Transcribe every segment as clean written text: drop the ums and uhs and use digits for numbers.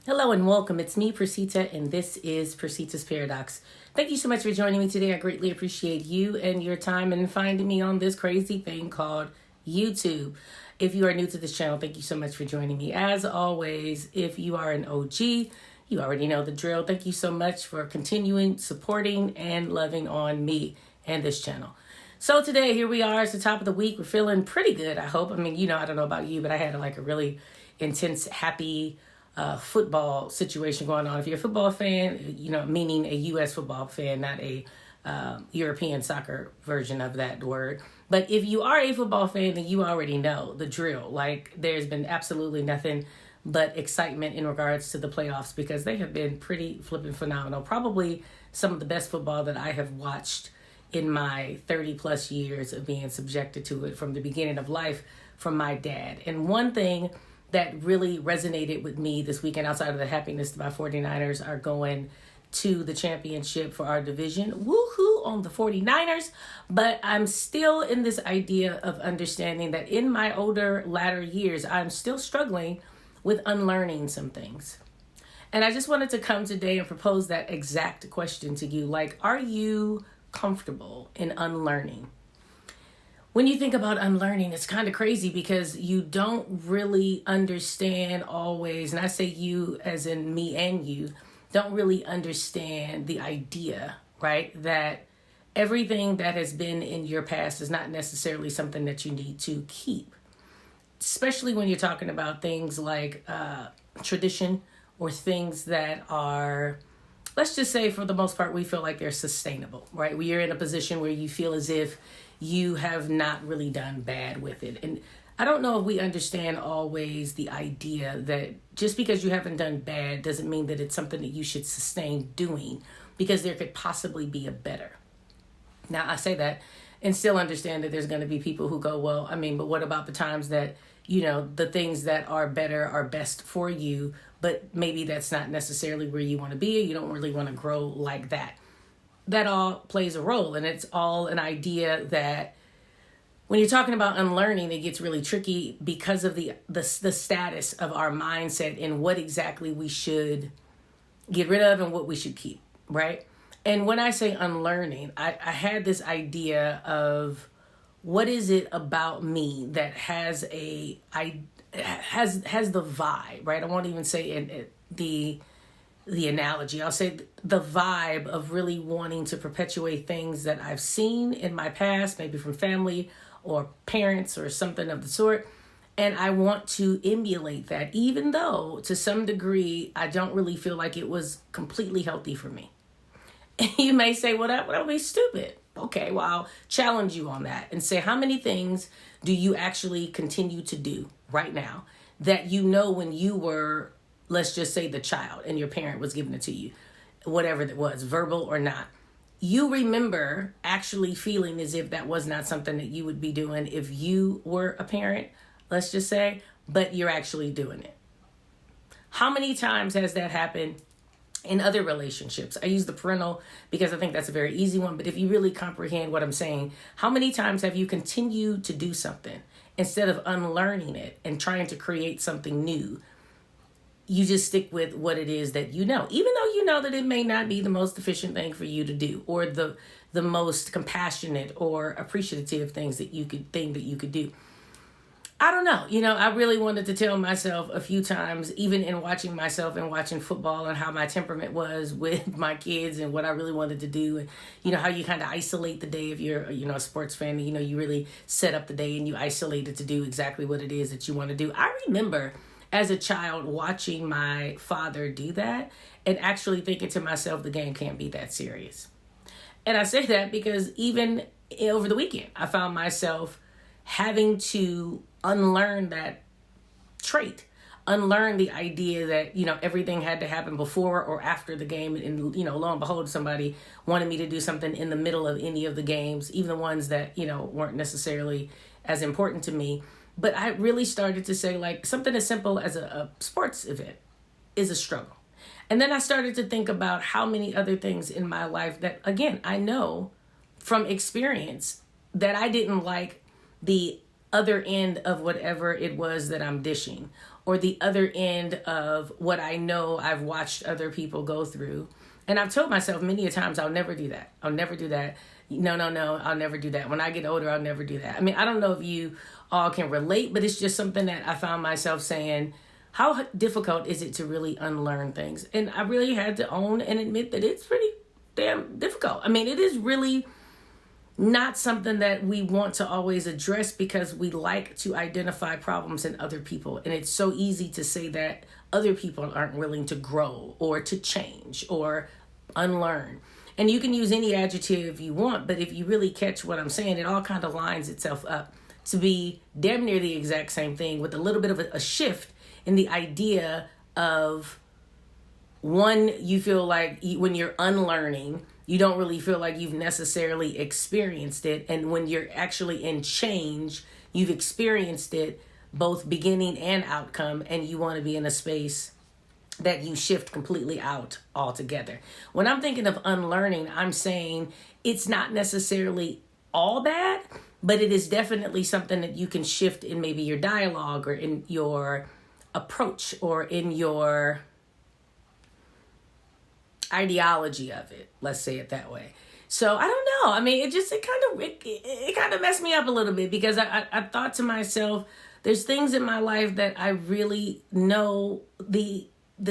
Hello and welcome. It's me, Percita, and this is Percitas Paradox. Thank you so much for joining me today. I greatly appreciate you and your time and finding me on this crazy thing called YouTube. If you are new to this channel, thank you so much for joining me. As always, if you are an OG, you already know the drill. Thank you so much for continuing, supporting, and loving on me and this channel. So today, here we are. It's the top of the week. We're feeling pretty good, I hope. I mean, I don't know about you, but I had a really intense, happy football situation going on. If you're a football fan, meaning a U.S. football fan, not a European soccer version of that word. But if you are a football fan, then you already know the drill. There's been absolutely nothing but excitement in regards to the playoffs because they have been pretty flipping phenomenal. Probably some of the best football that I have watched in my 30 plus years of being subjected to it from the beginning of life from my dad. And one thing that really resonated with me this weekend, outside of the happiness that my 49ers are going to the championship for our division. Woohoo on the 49ers. But I'm still in this idea of understanding that in my latter years, I'm still struggling with unlearning some things. And I just wanted to come today and propose that exact question to you. Are you comfortable in unlearning? When you think about unlearning, it's kind of crazy because you don't really understand always, and I say you as in me and you, don't really understand the idea, right? That everything that has been in your past is not necessarily something that you need to keep. Especially when you're talking about things like tradition or things that are, let's just say for the most part, we feel like they're sustainable, right? We are in a position where you feel as if you have not really done bad with it. And I don't know if we understand always the idea that just because you haven't done bad doesn't mean that it's something that you should sustain doing, because there could possibly be a better. Now, I say that and still understand that there's going to be people who go, but what about the times that, the things that are better are best for you, but maybe that's not necessarily where you want to be. You don't really want to grow like that. That all plays a role, and it's all an idea that when you're talking about unlearning, it gets really tricky because of the status of our mindset and what exactly we should get rid of and what we should keep, right? And when I say unlearning, I had this idea of what is it about me that has the vibe, right? I won't even say the analogy. I'll say the vibe of really wanting to perpetuate things that I've seen in my past, maybe from family or parents or something of the sort. And I want to emulate that, even though to some degree, I don't really feel like it was completely healthy for me. And you may say, well, that would be stupid. Okay, well, I'll challenge you on that and say, how many things do you actually continue to do right now that when you were, let's just say, the child and your parent was giving it to you, whatever that was, verbal or not, you remember actually feeling as if that was not something that you would be doing if you were a parent, let's just say, but you're actually doing it. How many times has that happened in other relationships? I use the parental because I think that's a very easy one, but if you really comprehend what I'm saying, how many times have you continued to do something instead of unlearning it and trying to create something new? You just stick with what it is that even though you know that it may not be the most efficient thing for you to do or the most compassionate or appreciative thing that you could do. I don't know. I really wanted to tell myself a few times, even in watching myself and watching football, and how my temperament was with my kids and what I really wanted to do. And, how you kind of isolate the day if you're, a sports fan, you really set up the day and you isolate it to do exactly what it is that you want to do. I remember as a child watching my father do that and actually thinking to myself, the game can't be that serious. And I say that because even over the weekend, I found myself having to unlearn that trait, unlearn the idea that, everything had to happen before or after the game. And, lo and behold, somebody wanted me to do something in the middle of any of the games, even the ones that, weren't necessarily as important to me. But I really started to say, something as simple as a sports event is a struggle. And then I started to think about how many other things in my life that, again, I know from experience that I didn't like the other end of whatever it was that I'm dishing, or the other end of what I know I've watched other people go through. And I've told myself many a times, I'll never do that. I'll never do that. No, I'll never do that. When I get older, I'll never do that. I mean, I don't know if you all can relate, but it's just something that I found myself saying, how difficult is it to really unlearn things? And I really had to own and admit that it's pretty damn difficult. I mean, it is really not something that we want to always address because we like to identify problems in other people. And it's so easy to say that other people aren't willing to grow or to change or unlearn. And you can use any adjective you want, but if you really catch what I'm saying, it all kind of lines itself up to be damn near the exact same thing with a little bit of a shift in the idea of one, you feel like when you're unlearning, you don't really feel like you've necessarily experienced it. And when you're actually in change, you've experienced it, both beginning and outcome, and you want to be in a space that you shift completely out altogether. When I'm thinking of unlearning, I'm saying it's not necessarily all bad, but it is definitely something that you can shift in maybe your dialogue or in your approach or in your ideology of it. Let's say it that way. So I don't know. I mean, it kind of messed me up a little bit because I thought to myself, there's things in my life that I really know the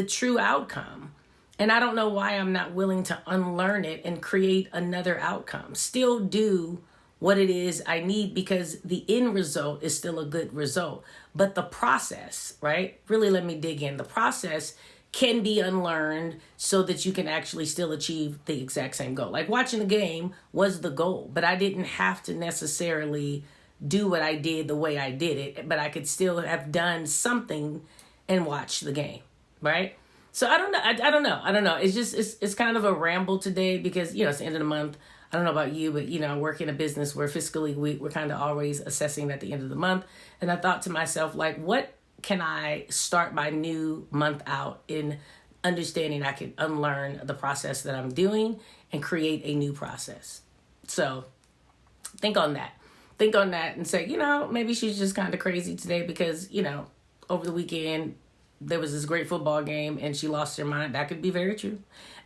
true outcome. And I don't know why I'm not willing to unlearn it and create another outcome. Still do what it is I need because the end result is still a good result. But the process, right? Really let me dig in. The process can be unlearned so that you can actually still achieve the exact same goal. Like watching the game was the goal, but I didn't have to necessarily do what I did the way I did it, but I could still have done something and watch the game, right? So I don't know. I don't know. It's just, it's kind of a ramble today because, it's the end of the month. I don't know about you, but, I work in a business where fiscally we're kind of always assessing at the end of the month. And I thought to myself, like, what can I start my new month out in understanding I can unlearn the process that I'm doing and create a new process? So think on that. Think on that and say, maybe she's just kind of crazy today because, over the weekend, there was this great football game and she lost her mind. That could be very true.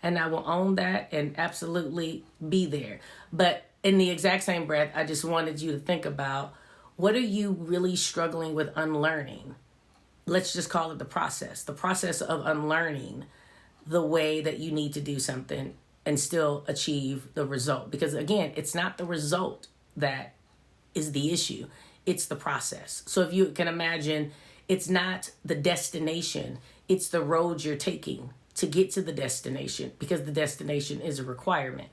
And I will own that and absolutely be there. But in the exact same breath, I just wanted you to think about, what are you really struggling with unlearning? Let's just call it the process of unlearning the way that you need to do something and still achieve the result. Because again, it's not the result that is the issue. It's the process. So if you can imagine, it's not the destination, it's the road you're taking to get to the destination, because the destination is a requirement.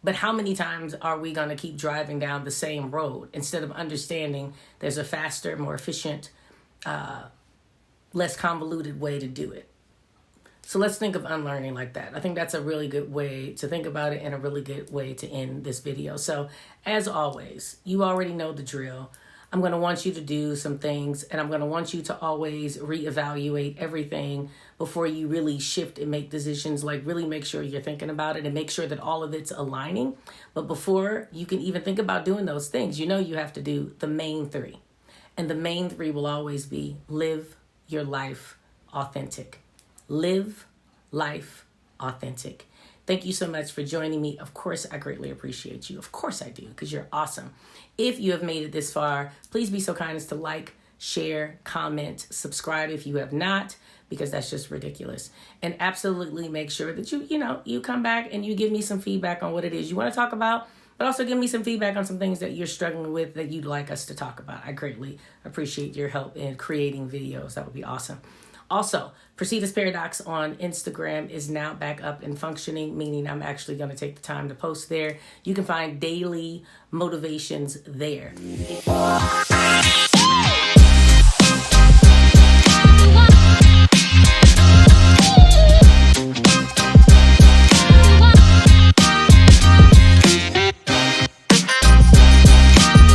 But how many times are we going to keep driving down the same road instead of understanding there's a faster, more efficient, less convoluted way to do it? So let's think of unlearning like that. I think that's a really good way to think about it and a really good way to end this video. So as always, you already know the drill. I'm going to want you to do some things, and I'm going to want you to always reevaluate everything before you really shift and make decisions. Like really make sure you're thinking about it and make sure that all of it's aligning. But before you can even think about doing those things, you have to do the main three. And the main three will always be live your life authentic. Live life authentic. Thank you so much for joining me. Of course, I greatly appreciate you. Of course I do, because you're awesome. If you have made it this far, please be so kind as to like, share, comment, subscribe if you have not, because that's just ridiculous. And absolutely make sure that you come back and you give me some feedback on what it is you want to talk about, but also give me some feedback on some things that you're struggling with that you'd like us to talk about. I greatly appreciate your help in creating videos. That would be awesome. Also, Percitas Paradox on Instagram is now back up and functioning, meaning I'm actually going to take the time to post there. You can find daily motivations there.